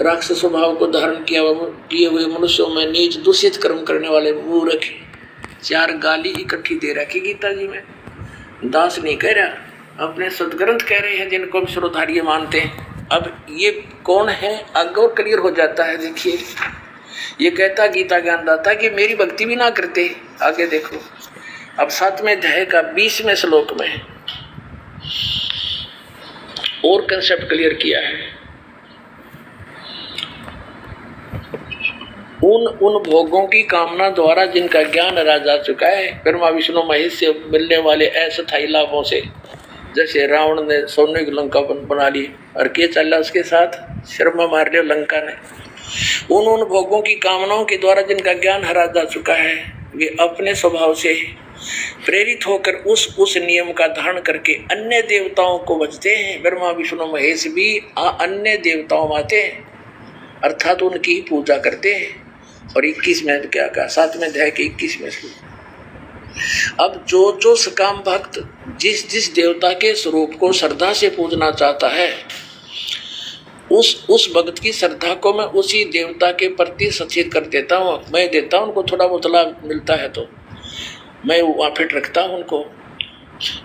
राक्षस स्वभाव को धारण किए हुए मनुष्यों में नीच दूषित कर्म करने वाले मूर्ख, 4 गाली इकट्ठी दे रखी गीता जी में। दास नहीं कह रहा, अपने सदग्रंथ कह रहे हैं जिनको हम सर्वधार्य मानते हैं। अब ये कौन है आगे और क्लियर हो जाता है। देखिए ये कहता गीता ज्ञानदाता कि मेरी भक्ति भी ना करते। आगे देखो, अब 7वें अध्याय का 20वें श्लोक में और कंसेप्ट क्लियर किया है। उन भोगों की कामना द्वारा जिनका ज्ञान हरा जा चुका है ब्रह्मा विष्णु महेश से मिलने वाले अस्थायी लाभों से, जैसे रावण ने सोने की लंका बना ली और के चला उसके साथ, शर्मा मार लिया लंका ने। उन भोगों की कामनाओं के द्वारा जिनका ज्ञान हरा जा चुका है वे अपने स्वभाव से प्रेरित होकर उस नियम का धारण करके अन्य देवताओं को भजते हैं। ब्रह्मा विष्णु महेश भी अन्य देवताओं में आते हैं, अर्थात उनकी पूजा करते हैं। और 21 में क्या कहा, 7वें अध्याय के 21 में श्लोक। अब जो सकाम भक्त जिस देवता के स्वरूप को श्रद्धा से पूजना चाहता है, उस भक्त की श्रद्धा को मैं उसी देवता के प्रति सचेत कर देता हूँ। मैं देता हूँ उनको थोड़ा बहुत लाभ मिलता है तो मैं वहाँ फिट रखता हूँ उनको।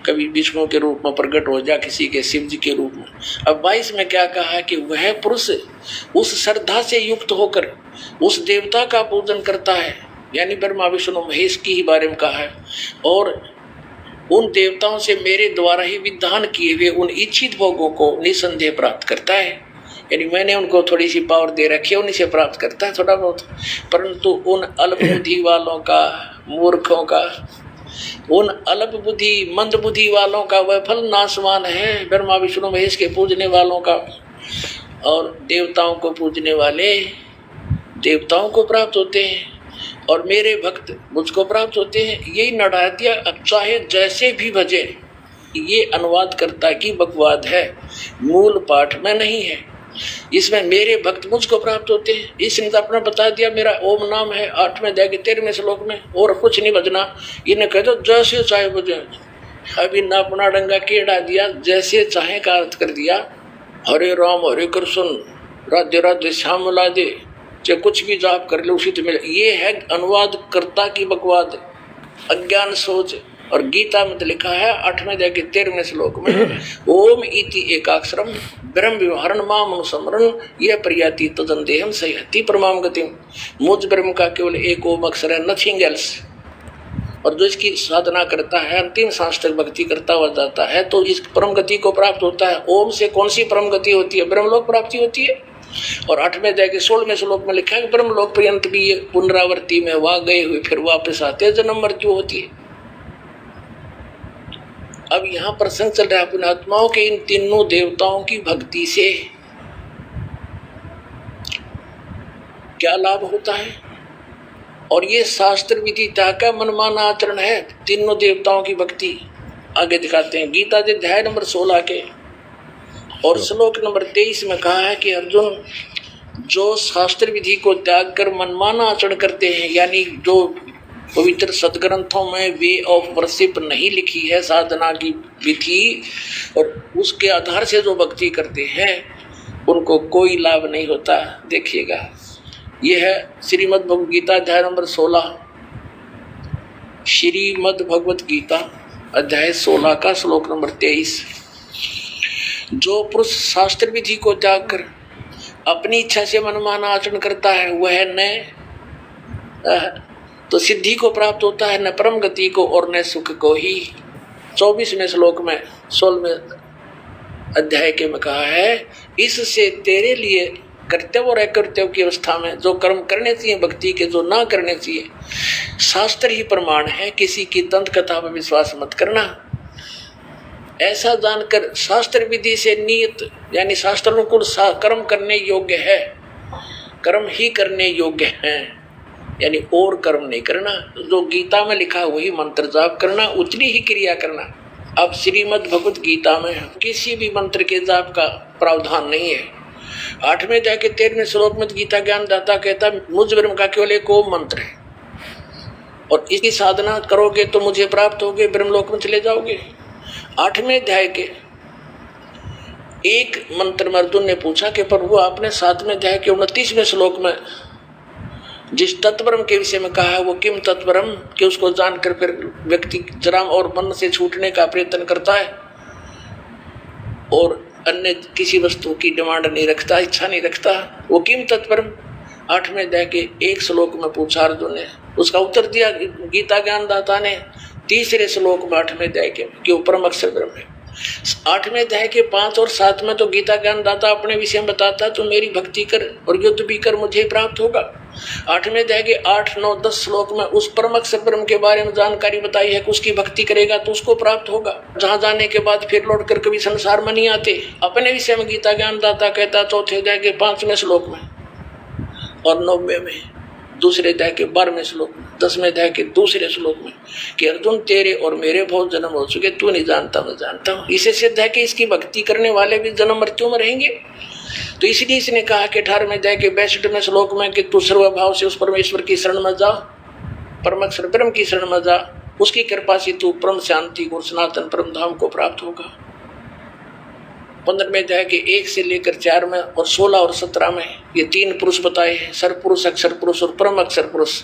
कभी विष्णु के रूप में प्रकट हो जा, किसी के शिव जी के रूप में। अब 22 में क्या कहा है कि वह पुरुष उस श्रद्धा से युक्त होकर उस देवता का पूजन करता है, यानी ब्रह्मा विष्णु महेश की ही बारे में कहा है, और उन देवताओं से मेरे द्वारा ही विधान किए हुए उन इच्छित भोगों को निसंदेह प्राप्त करता है। यानी मैंने उनको थोड़ी सी पावर दे रखी है, उन्हीं से प्राप्त करता है थोड़ा बहुत। परंतु उन अल्प बुद्धि वालों का, मूर्खों का, उन अल्प बुद्धि मंद बुद्धि वालों का वह फल नाशवान है, ब्रह्मा विष्णु महेश के पूजने वालों का। और देवताओं को पूजने वाले देवताओं को प्राप्त होते हैं और मेरे भक्त मुझको प्राप्त होते हैं। यही नड़ा दिया। अब चाहे जैसे भी भजे, ये अनुवाद करता की बकवाद है, मूल पाठ में नहीं है। इसमें मेरे भक्त मुझको प्राप्त होते हैं, इसने तो अपना बता दिया, मेरा ओम नाम है 8वें अध्याय के 13वें श्लोक में, और कुछ नहीं बजना। इन्हें कह दो जैसे चाहे बजे। अभी ना अपना डंगा केड़ा दिया, जैसे चाहे का अर्थ कर दिया। हरे राम हरे कृष्ण राधे राधे श्याम राधे, चाहे कुछ भी जाप कर ले उसी तो मिले। ये है अनुवाद कर्ता की बकवाद, अज्ञान सोच। और गीता में तो लिखा है 8वें अध्याय के 13वें श्लोक में, ओम इति एकाक्षरम ब्रह्म व्यवहारण माम अनुसमरण यह प्रयाति तदंदेहम सह्यति परमाम गतिम। मुझ ब्रह्म का केवल एक ओम अक्षर है, नथिंग एल्स। और जो इसकी साधना करता है, अंतिम सांस तक भक्ति करता हुआ जाता है, तो इस परम गति को प्राप्त होता है। ओम से कौन सी परम गति होती है? ब्रह्मलोक प्राप्ति होती है। और 8वें अध्याय के 16वें श्लोक में लिखा है कि ब्रह्मलोक पर्यंत भी ये पुनरावृत्ति में वहां गए हुए फिर वापस आते हैं, जन्म मृत्यु होती है। अब यहाँ प्रसंग चल रहा है पुण्यात्माओं के इन तीनों देवताओं की भक्ति से क्या लाभ होता है। और ये शास्त्र विदिता का मनमाना आचरण है, तीनों देवताओं की भक्ति। आगे दिखाते हैं गीता जी अध्याय नंबर 16 के और श्लोक नंबर 23 में कहा है कि अर्जुन, जो शास्त्र विधि को त्याग कर मनमाना आचरण करते हैं, यानी जो पवित्र सदग्रंथों में वे ऑफ वर्शिप नहीं लिखी है साधना की विधि, और उसके आधार से जो भक्ति करते हैं उनको कोई लाभ नहीं होता। देखिएगा, यह है श्रीमद् भगवद गीता अध्याय नंबर 16, श्रीमद् भगवद गीता अध्याय 16 का श्लोक नंबर 23। जो पुरुष शास्त्र विधि को त्याग कर अपनी इच्छा से मनमाना आचरण करता है, वह न तो सिद्धि को प्राप्त होता है, न परम गति को और न सुख को ही। 24वें श्लोक में 16वें अध्याय के में कहा है, इससे तेरे लिए कर्तव्य और अकर्तव्य की अवस्था में जो कर्म करने चाहिए भक्ति के, जो ना करने चाहिए, शास्त्र ही प्रमाण है। किसी की दंत कथा में विश्वास मत करना। ऐसा जानकर शास्त्र विधि से नियत यानी शास्त्र अनुकूल कर्म करने योग्य है, कर्म ही करने योग्य हैं, यानी और कर्म नहीं करना। जो गीता में लिखा वही मंत्र जाप करना, उतनी ही क्रिया करना। अब श्रीमद् भगवद गीता में किसी भी मंत्र के जाप का प्रावधान नहीं है। 8वें अध्याय के 13वें श्लोक में गीता ज्ञानदाता कहता, मुझ ब्रह्म का केवल एक ओम मंत्र है और इसकी साधना करोगे तो मुझे प्राप्त होगे, ब्रह्मलोक में चले जाओगे। 8वें अध्याय के एक मंत्र में अर्जुन ने पूछा कि प्रभु आपने 7वें अध्याय के 29वें श्लोक में जिस तत्परम के विषय में कहा है वो किम तत्परम, कि उसको जानकर फिर व्यक्ति जराम और मन से छूटने का प्रयत्न करता है और अन्य किसी वस्तु की डिमांड नहीं रखता, इच्छा नहीं रखता, वो किम तत्परम 8वें अध्याय के एक श्लोक में पूछा अर्जुन ने। उसका उत्तर दिया गीता ज्ञानदाता ने 3रे श्लोक में 8वें अध्याय के परम अक्षर ब्रह्म है। 8वें अध्याय के 5 और 7 में तो गीता ज्ञानदाता अपने विषय में बताता तो मेरी भक्ति कर और युद्ध भी कर मुझे प्राप्त होगा। 8वें अध्याय के 8, 9, 10 श्लोक में उस परम अक्षर ब्रह्म के बारे में जानकारी बताई है कि उसकी भक्ति करेगा तो उसको प्राप्त होगा, जहां जाने के बाद फिर लौट कर कभी संसार में नहीं आते। अपने विषय में गीता ज्ञानदाता कहता 4थे अध्याय के 5वें श्लोक में और 9वें में, 2रे अध्याय के 12वें श्लोक में, 10वें अध्याय के 2रे श्लोक में कि अर्जुन तेरे और मेरे बहुत जन्म हो चुके, तू नहीं जानता मैं जानता हूँ। इसे सिद्ध है कि इसकी भक्ति करने वाले भी जन्म मृत्यु में रहेंगे। तो इसलिए इसने कहा कि 18वें अध्याय के 62वें श्लोक में कि तू सर्वभाव से उस परमेश्वर की शरण में जा, परम अक्षर ब्रह्म की शरण में जा, उसकी कृपा से तू परम शांति गुरु सनातन परम धाम को प्राप्त होगा। 15वें अध्याय के 1 से लेकर 4 में और 16 और 17 में ये 3 पुरुष बताए हैं, सरपुरुष, अक्षर पुरुष और परम अक्षर पुरुष।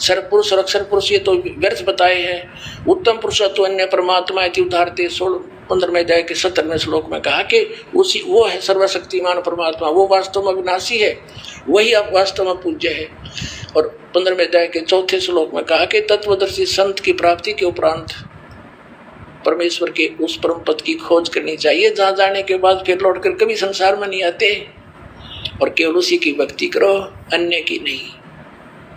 सरपुरुष और अक्षर पुरुष ये तो व्यर्थ बताए हैं। उत्तम पुरुष तो अन्य परमात्मा इति उदाहरते 15वें अध्याय के 17वें श्लोक में कहा कि उसी वो है सर्वशक्तिमान परमात्मा, वो वास्तव में अविनाशी है, वही अब वास्तव में पूज्य है। और 15वें अध्याय के 4थे श्लोक में कहा कि तत्वदर्शी संत की प्राप्ति के उपरांत परमेश्वर के उस परम पद की खोज करनी चाहिए, जहां जाने के बाद फिर लौटकर कभी संसार में नहीं आते और केवल उसी की भक्ति करो, अन्य की नहीं।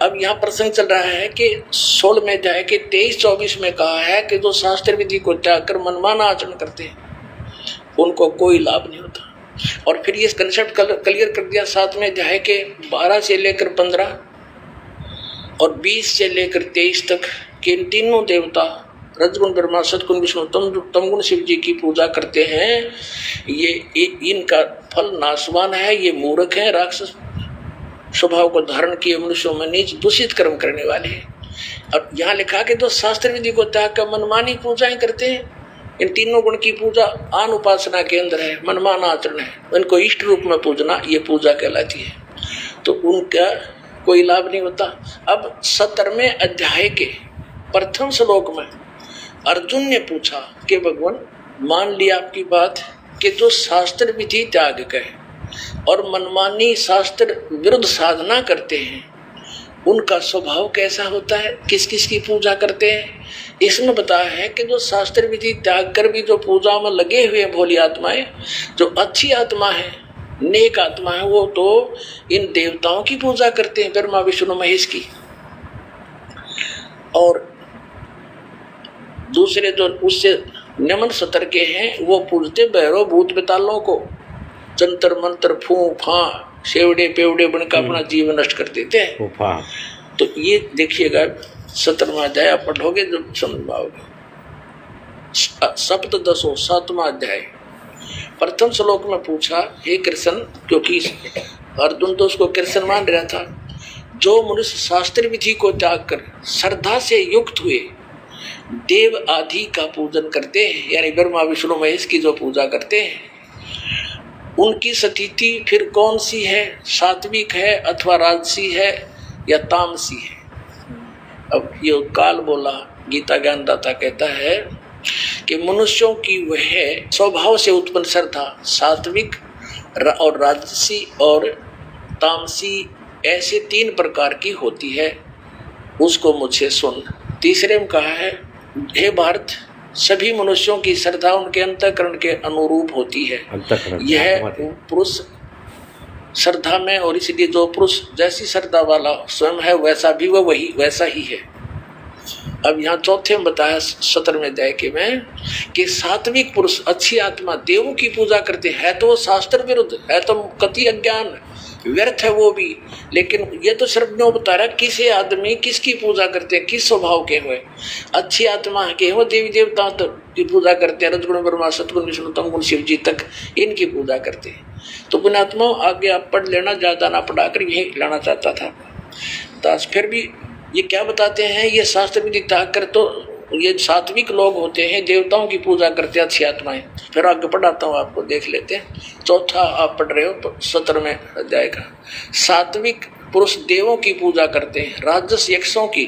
अब यहाँ प्रसंग चल रहा है कि 16वें अध्याय के 23-24 में कहा है कि जो शास्त्र विधि को त्याग कर मनमाना आचरण करते हैं उनको कोई लाभ नहीं होता। और फिर ये कंसेप्ट क्लियर कर दिया 7वें अध्याय के 12 से लेकर 15 और 20 से लेकर 23 तक कि इन तीनों देवता रजगुण ब्रह्मा सतगुण विष्णु तमगुण शिव जी की पूजा करते हैं। ये इनका फल नाशवान है, ये मूर्ख है, राक्षस स्वभाव को धारण किए मनुष्यों में नीच दूषित कर्म करने वाले हैं। अब यहाँ लिखा कि तो शास्त्र विधि को त्याग कर मनमानी पूजाएं करते हैं। इन तीनों गुण की पूजा आन उपासना के अंदर है, मनमाना आचरण है, इनको इष्ट रूप में पूजना ये पूजा कहलाती है, तो उनका कोई लाभ नहीं होता। अब 17वें अध्याय के प्रथम श्लोक में अर्जुन ने पूछा कि भगवान मान लिया आपकी बात कि जो शास्त्र विधि त्याग कर और मनमानी शास्त्र विरुद्ध साधना करते हैं उनका स्वभाव कैसा होता है, किस किस की पूजा करते हैं। इसमें बताया है कि जो शास्त्र विधि त्याग कर भी जो पूजा में लगे हुए भोली आत्माएं, जो अच्छी आत्मा है, नेक आत्मा है, वो तो इन देवताओं की पूजा करते हैं, ब्रह्मा विष्णु महेश की। और दूसरे जो उससे निम्न स्तर के हैं वो पूजते भैरव भूत बेतालों को, जंतर मंत्र फू फा शेवड़े पेवड़े बनकर अपना जीवन नष्ट कर देते हैं। तो ये देखिएगा 17वां अध्याय आप पढ़ोगे जब समझ पाओगे। सप्तदशो 7वां अध्याय प्रथम श्लोक में पूछा, हे कृष्ण, क्योंकि अर्जुन तो उसको कृष्ण मान रहा था, जो मनुष्य शास्त्र विधि को त्याग कर श्रद्धा से युक्त हुए देव आदि का पूजन करते हैं, यानी ब्रह्मा विष्णु महेश की जो पूजा करते हैं, उनकी स्थिति फिर कौन सी है, सात्विक है अथवा राजसी है या तामसी है। अब ये काल बोला गीता ज्ञानदाता कहता है कि मनुष्यों की वह स्वभाव से उत्पन्न श्रद्धा सात्विक और राजसी और तामसी ऐसे 3 प्रकार की होती है, उसको मुझसे सुन। तीसरे में कहा है, हे भारत, सभी मनुष्यों की श्रद्धा उनके अंतःकरण के अनुरूप होती है। यह पुरुष श्रद्धा में, और इसलिए जो पुरुष जैसी श्रद्धा वाला स्वयं है वैसा भी वह वही वैसा ही है। अब यहाँ चौथे में बताया 17वें अध्याय के में कि सात्विक पुरुष अच्छी आत्मा देवों की पूजा करते हैं, तो शास्त्र विरुद्ध है, तो कति अज्ञान व्यर्थ है वो भी। लेकिन ये तो सिर्फ नो बता रहा किसी आदमी किसकी पूजा करते हैं, किस स्वभाव के हुए। अच्छी आत्मा के वो देवी देवता की पूजा करते हैं, रजगुण ब्रह्मा सतगुण विष्णु तमगुण शिव जी तक इनकी पूजा करते हैं। तो पुण्यात्मा आगे आप पढ़ लेना, ज़्यादा ना पढ़ाकर यही लाना चाहता था। तो फिर भी ये क्या बताते हैं, ये शास्त्र विधि त्याग कर तो ये सात्विक लोग होते हैं, देवताओं की पूजा करते हैं अच्छी आत्माएं। फिर आगे पढ़ाता हूँ आपको, देख लेते हैं। चौथा आप पढ़ रहे हो 17वें अध्याय का। सात्विक पुरुष देवों की पूजा करते हैं, राजस यक्षों की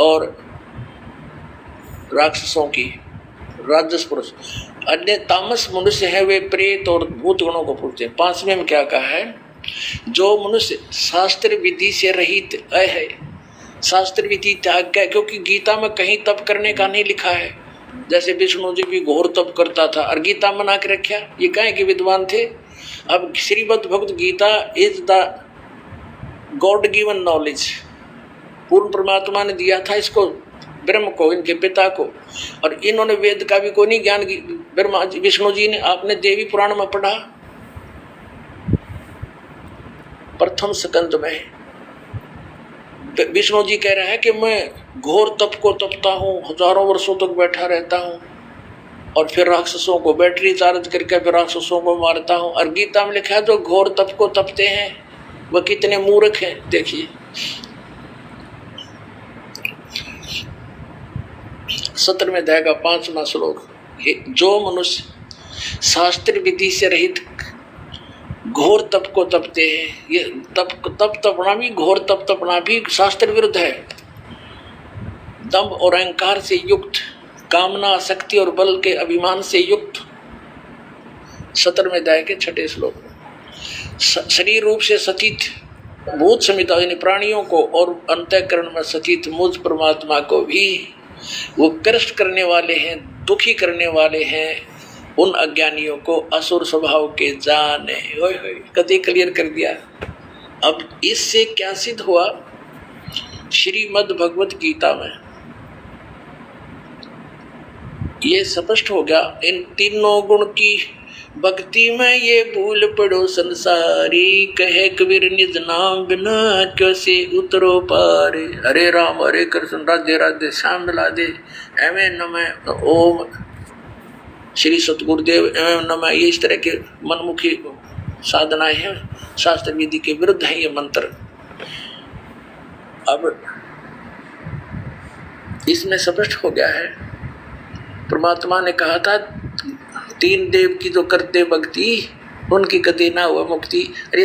और राक्षसों की। राजस पुरुष। अन्य तामस मनुष्य है, वे प्रेत और भूत गणों को पूजते हैं। 5वें में क्या कहा है? जो मनुष्य शास्त्र विधि से रहित है, शास्त्र विधि त्याग का, क्योंकि गीता में कहीं तप करने का नहीं लिखा है। जैसे विष्णु जी भी घोर तप करता था और गीता बना के रखा, ये कहें कि विद्वान थे। अब Shrimad Bhagavad Gita is the god given knowledge, पूर्ण परमात्मा ने दिया था इसको ब्रह्म को, इनके पिता को, और इन्होंने वेद का भी कोई नहीं ज्ञान। ब्रह्मा विष्णु जी ने, आपने देवी पुराण में पढ़ा प्रथम स्कंद में, विष्णु जी कह रहा है कि मैं घोर तप को तपता हूँ, हजारों वर्षों तक बैठा रहता हूँ और फिर राक्षसों को बैटरी चार्ज करके फिर राक्षसों को मारता हूँ। और गीता में लिखा है जो घोर तप को तपते हैं वह कितने मूर्ख हैं। देखिए 17वें अध्याय का 5वां श्लोक। जो मनुष्य शास्त्र विधि से रहित घोर तप को तपते हैं, ये तप तपना भी, घोर तप तपना भी शास्त्र विरुद्ध है। दंभ और अहंकार से युक्त, कामना, शक्ति और बल के अभिमान से युक्त। 17वें अध्याय के 6ठे श्लोक में शरीर रूप से सचित भूत समिता यानी प्राणियों को और अंतःकरण में सचित मुझ परमात्मा को भी वो कष्ट करने वाले हैं, दुखी करने वाले हैं उन अज्ञानियों को असुर स्वभाव के जाने। कभी क्लियर कर दिया। अब इससे क्या सिद्ध हुआ? श्रीमद् भगवत गीता में ये स्पष्ट हो गया। इन तीनों गुण की भक्ति में ये भूल पड़ो संसारी, कहे कबीर निज नाम बिना कैसे उतरो पार। हरे राम हरे कृष्ण राधे राधे श्याम राधे, एवं नमः ओम श्री सतगुरुदेव एवं नमः। ये इस तरह के मनमुखी साधनाएं हैं, शास्त्र विधि के विरुद्ध है ये मंत्र। अब इसमें स्पष्ट हो गया है, परमात्मा ने कहा था 3 देव की जो करते भक्ति उनकी कभी ना हुआ मुक्ति। अरे